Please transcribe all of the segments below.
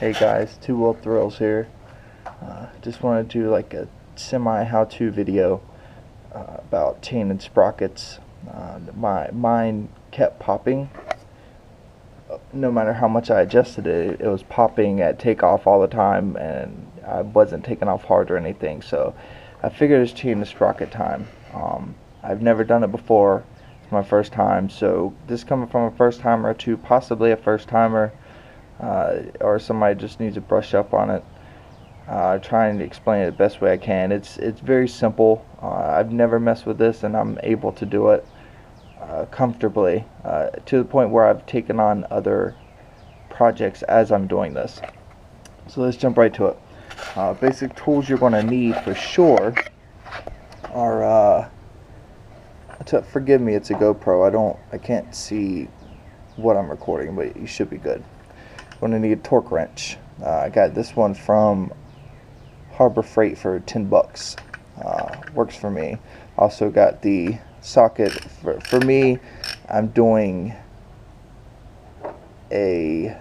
Hey guys, Two World Thrills here. Just wanted to do like a semi how-to video about chain and sprockets. Mine kept popping. No matter how much I adjusted it, it was popping at takeoff all the time, and I wasn't taking off hard or anything. So I figured it's chain and sprocket time. I've never done it before. It's my first time. So this coming from a first timer to possibly a first timer. Or somebody just needs to brush up on it. Trying to explain it the best way I can. It's very simple. I've never messed with this, and I'm able to do it comfortably to the point where I've taken on other projects as I'm doing this. So let's jump right to it. Basic tools you're going to need for sure are forgive me, it's a GoPro. I can't see what I'm recording, but you should be good. Going to need a torque wrench. I got this one from Harbor Freight for 10 bucks. Works for me. Also got the socket. For me, I'm doing a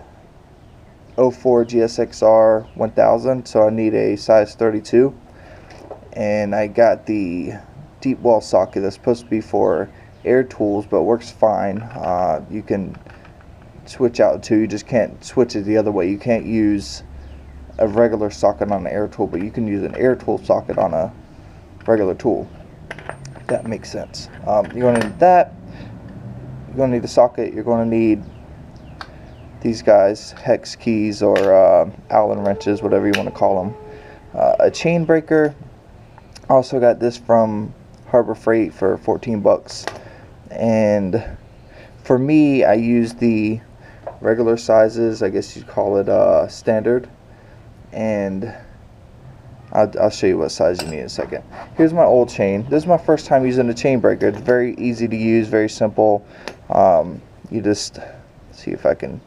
04 GSXR 1000, so I need a size 32. And I got the deep well socket that's supposed to be for air tools, but works fine. You can switch out to, you just can't switch it the other way. You can't use a regular socket on an air tool, but you can use an air tool socket on a regular tool. If that makes sense. You're going to need that. You're going to need the socket. You're going to need these guys, hex keys or Allen wrenches, whatever you want to call them. A chain breaker. Also got this from Harbor Freight for 14 bucks. And for me, I use the regular sizes, I guess you'd call it standard, and I'll show you what size you need in a second. Here's my old chain. This is my first time using a chain breaker. It's very easy to use, very simple. You just see if I can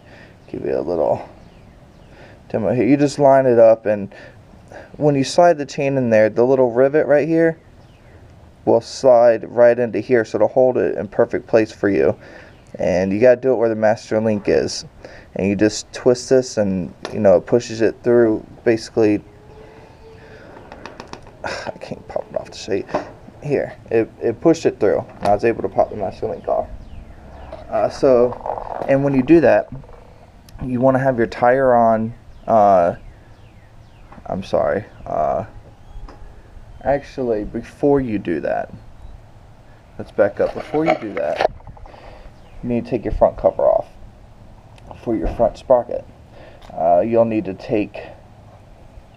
give you a little demo here. You just line it up, and when you slide the chain in there, the little rivet right here will slide right into here, so it'll hold it in perfect place for you. And you got to do it where the master link is, and you just twist this, and it pushes it through. Basically, I can't pop it off to show you. Here, it pushed it through. I was able to pop the master link off. And when you do that, you want to have your tire on. I'm sorry. Actually, before you do that, let's back up. Before you do that, you need to take your front cover off for your front sprocket. You'll need to take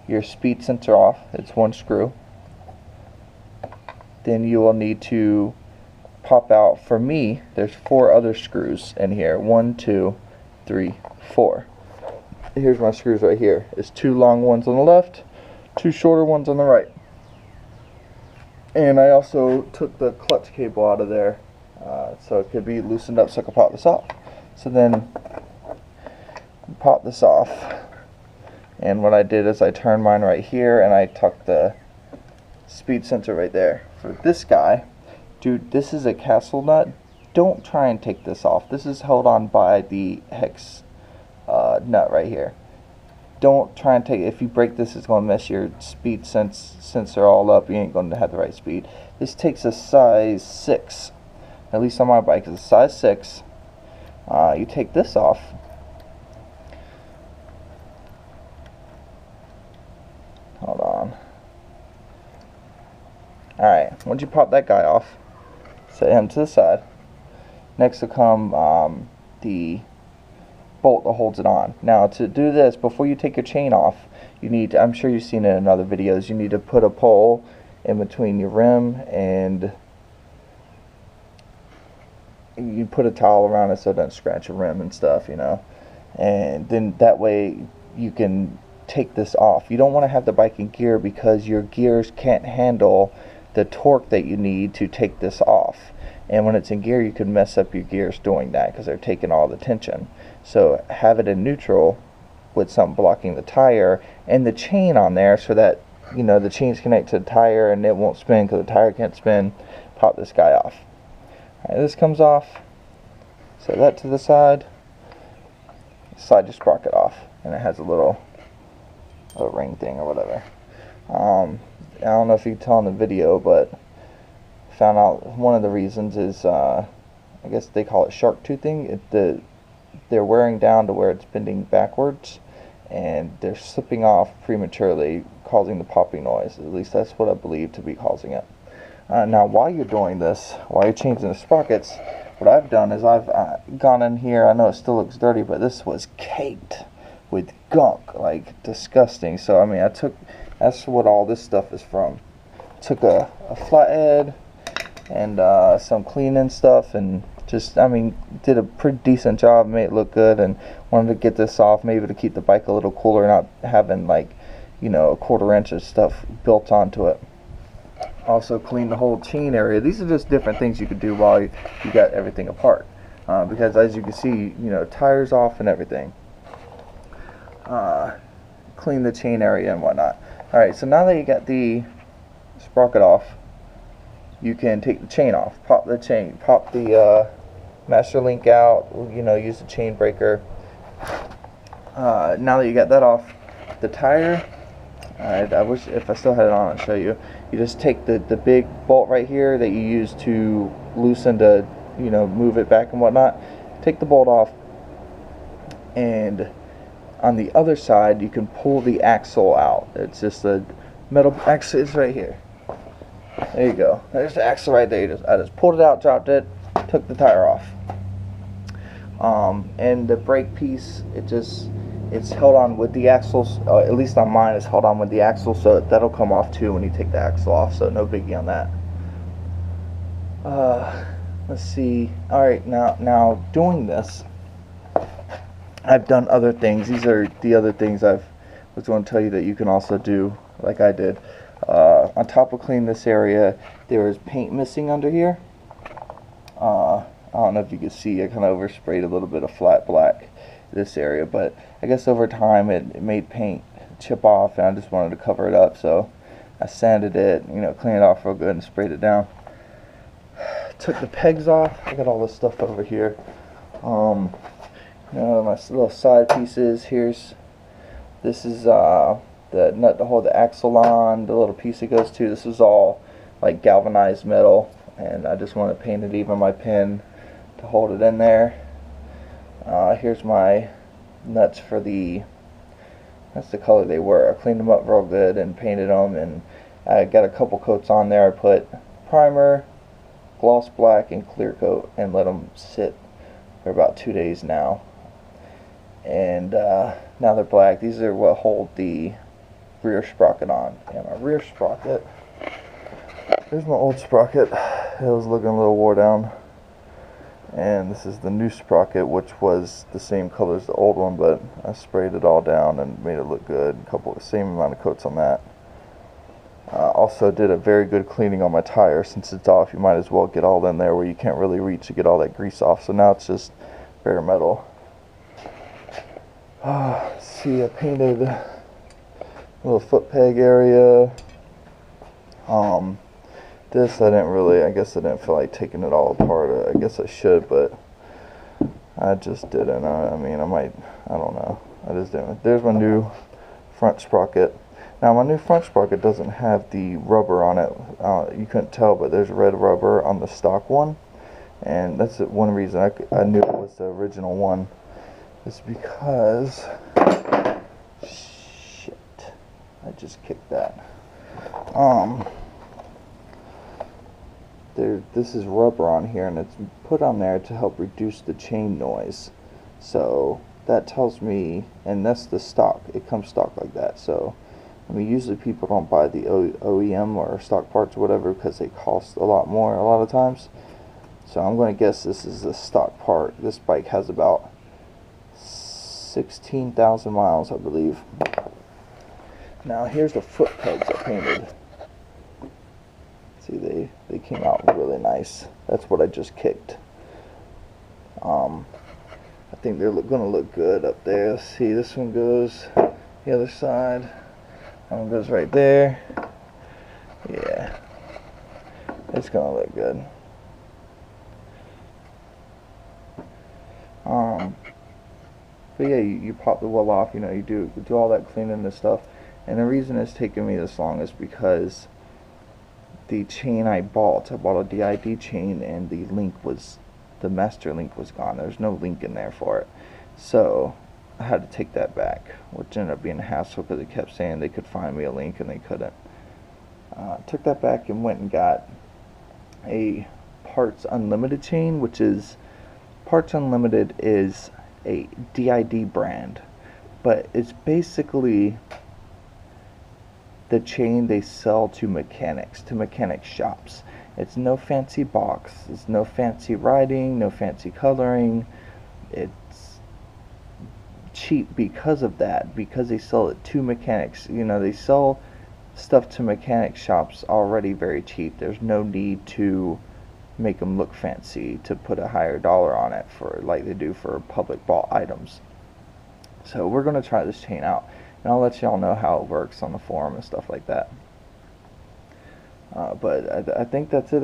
your speed sensor off. It's one screw. Then you will need to pop out, for me, there's 4 other screws in here. 1, 2, 3, 4. Here's my screws right here. It's 2 long ones on the left, 2 shorter ones on the right. And I also took the clutch cable out of there. So it could be loosened up so I could pop this off. So then pop this off, and what I did is I turned mine right here, and I tucked the speed sensor right there. For this guy, dude, this is a castle nut. Don't try and take this off. This is held on by the hex nut right here. Don't try and take it. If you break this, it's going to mess your speed sensor all up. You ain't going to have the right speed. This takes a size 6. At least on my bike, it's a size 6. You take this off. Hold on. Alright, once you pop that guy off, set him to the side. Next will come the bolt that holds it on. Now, to do this, before you take your chain off, you need to, I'm sure you've seen it in other videos, you need to put a pole in between your rim, and you put a towel around it so it doesn't scratch your rim and stuff, and then that way you can take this off. You don't want to have the bike in gear, because your gears can't handle the torque that you need to take this off, and when it's in gear, you could mess up your gears doing that because they're taking all the tension. So have it in neutral with something blocking the tire and the chain on there, so that the chain's connected to the tire and it won't spin because the tire can't spin. Pop this guy off. Alright, this comes off. Set that to the side. slide your sprocket off, and it has a little ring thing or whatever. I don't know if you can tell in the video, but found out one of the reasons is I guess they call it shark toothing. They're wearing down to where it's bending backwards, and they're slipping off prematurely, causing the popping noise. At least that's what I believe to be causing it. Now, while you're doing this, while you're changing the sprockets, what I've done is I've gone in here. I know it still looks dirty, but this was caked with gunk, like disgusting. So I mean, that's what all this stuff is from. Took a flathead and some cleaning stuff, and just, I mean, did a pretty decent job, made it look good, and wanted to get this off maybe to keep the bike a little cooler, not having, like, you know, a 1/4 inch of stuff built onto it. Also clean the whole chain area. These are just different things you could do while you got everything apart, because as you can see, you know, tires off and everything. Clean the chain area and whatnot. Alright, so now that you got the sprocket off, you can take the chain off. Pop the chain, pop the master link out, you know, use the chain breaker. Now that you got that off, the tire, I wish if I still had it on, I'd show you. You just take the big bolt right here that you use to loosen to, you know, move it back and whatnot. Take the bolt off, and on the other side you can pull the axle out. It's just a metal axle. It's right here. There you go. There's the axle right there. I just pulled it out, dropped it, took the tire off. And the brake piece, it's held on with the axles. At least on mine, it's held on with the axle, so that'll come off too when you take the axle off. So no biggie on that. Let's see. All right, now doing this, I've done other things. These are the other things I was going to tell you that you can also do, like I did. On top of cleaning this area, there is paint missing under here. I don't know if you can see, I kind of oversprayed a little bit of flat black this area, but I guess over time it made paint chip off, and I just wanted to cover it up, so I sanded it, you know, cleaned it off real good and sprayed it down. Took the pegs off. I got all this stuff over here. You know, my little side pieces. This is the nut to hold the axle on, the little piece it goes to. This is all like galvanized metal, and I just want to paint it even my pin to hold it in there. Here's my nuts for that's the color they were. I cleaned them up real good and painted them, and I got a couple coats on there. I put primer, gloss black, and clear coat, and let them sit for about 2 days now. And now they're black. These are what hold the rear sprocket on. And my rear sprocket, there's my old sprocket. It was looking a little wore down. And this is the new sprocket, which was the same color as the old one, but I sprayed it all down and made it look good. Same amount of coats on that. Also did a very good cleaning on my tire. Since it's off, you might as well get all in there where you can't really reach to get all that grease off. So now it's just bare metal. Let's see, I painted a little foot peg area. This I guess I didn't feel like taking it all apart. I guess I should, but I just didn't. I mean, I don't know. I just didn't. There's my new front sprocket. Now, my new front sprocket doesn't have the rubber on it. You couldn't tell, but there's red rubber on the stock one. And that's one reason I knew it was the original one. Is because... Shit. I just kicked that. This is rubber on here, and it's put on there to help reduce the chain noise. So that tells me, and that's the stock. It comes stock like that. So I mean, usually people don't buy the OEM or stock parts or whatever because they cost a lot more a lot of times. So I'm going to guess this is a stock part. This bike has about 16,000 miles, I believe. Now here's the foot pegs I painted. See, they came out really nice. That's what I just kicked. I think they're going to look good up there. Let's see, this one goes the other side. That one goes right there. Yeah, it's going to look good. But yeah, you pop the well off, you do all that cleaning and stuff. And the reason it's taken me this long is because the chain I bought a DID chain, and the master link was gone. There's no link in there for it. So I had to take that back, which ended up being a hassle because they kept saying they could find me a link and they couldn't. Took that back and went and got a Parts Unlimited chain, which is Parts Unlimited is a DID brand, but it's basically the chain they sell to mechanic shops. It's no fancy box, it's no fancy writing, no fancy coloring. It's cheap because of that, because they sell it to mechanics. They sell stuff to mechanic shops already very cheap. There's no need to make them look fancy, to put a higher dollar on it for like they do for public bought items. So we're going to try this chain out, and I'll let y'all know how it works on the forum and stuff like that. But I think that's it.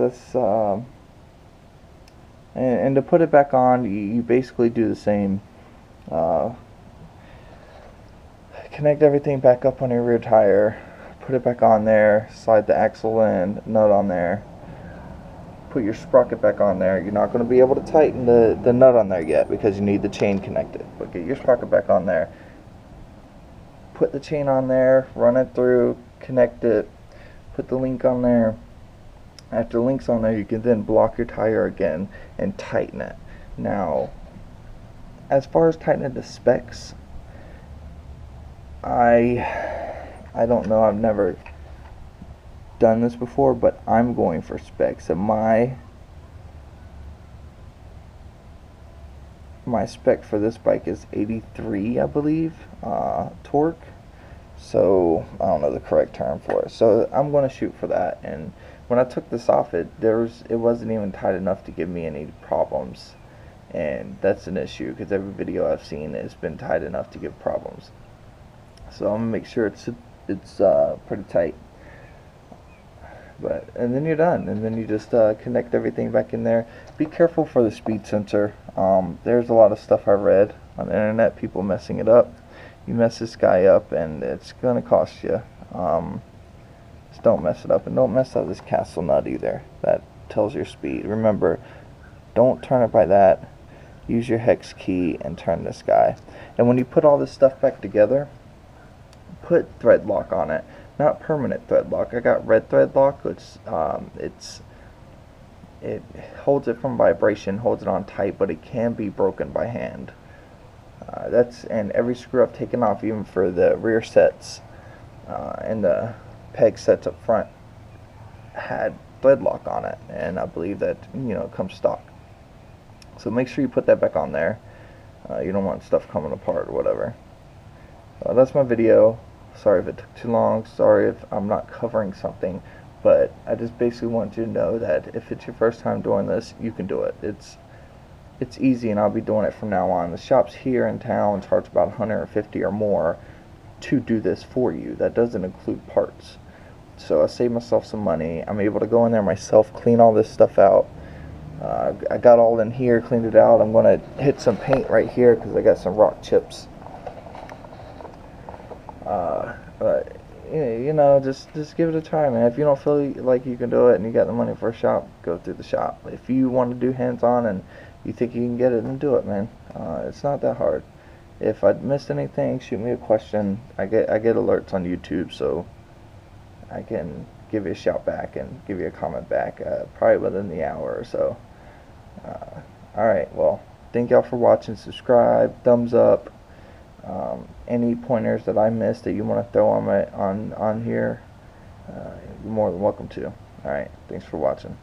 And to put it back on, you basically do the same. Connect everything back up on your rear tire, put it back on there, slide the axle and nut on there, put your sprocket back on there. You're not going to be able to tighten the nut on there yet because you need the chain connected, but get your sprocket back on there, put the chain on there, run it through, connect it, put the link on there. After the link's on there, you can then block your tire again and tighten it. Now, as far as tightening the specs, I don't know, I've never done this before, but I'm going for specs. And my spec for this bike is 83, I believe, torque. So I don't know the correct term for it. So I'm going to shoot for that. And when I took this off, it wasn't even tight enough to give me any problems. And that's an issue because every video I've seen has been tight enough to give problems. So I'm gonna make sure it's pretty tight. And then you're done, and then you just connect everything back in there. Be careful for the speed sensor. There's a lot of stuff I read on the internet, people messing it up. You mess this guy up and it's gonna cost you. Just don't mess it up, and don't mess up this castle nut either. That tells your speed. Remember, don't turn it by that. Use your hex key and turn this guy. And when you put all this stuff back together, put thread lock on it. Not permanent thread lock. I got red thread lock, which it holds it from vibration, holds it on tight, but it can be broken by hand. And every screw I've taken off, even for the rear sets and the peg sets up front, had thread lock on it, and I believe that it comes stock. So make sure you put that back on there. You don't want stuff coming apart or whatever. That's my video. Sorry if it took too long. Sorry if I'm not covering something, but I just basically want you to know that if it's your first time doing this, you can do it. It's easy, and I'll be doing it from now on. The shops here in town charge about $150 or more to do this for you. That doesn't include parts. So I saved myself some money. I'm able to go in there myself, clean all this stuff out. I got all in here, cleaned it out. I'm going to hit some paint right here because I got some rock chips. But just give it a try, man. If you don't feel like you can do it and you got the money for a shop, go through the shop. If you want to do hands-on and you think you can get it, then do it, man. It's not that hard. If I missed anything, shoot me a question. I get alerts on YouTube, so I can give you a shout back and give you a comment back probably within the hour or so. Alright, well, thank y'all for watching. Subscribe, thumbs up. Any pointers that I missed that you want to throw on here, you're more than welcome to. Alright, thanks for watching.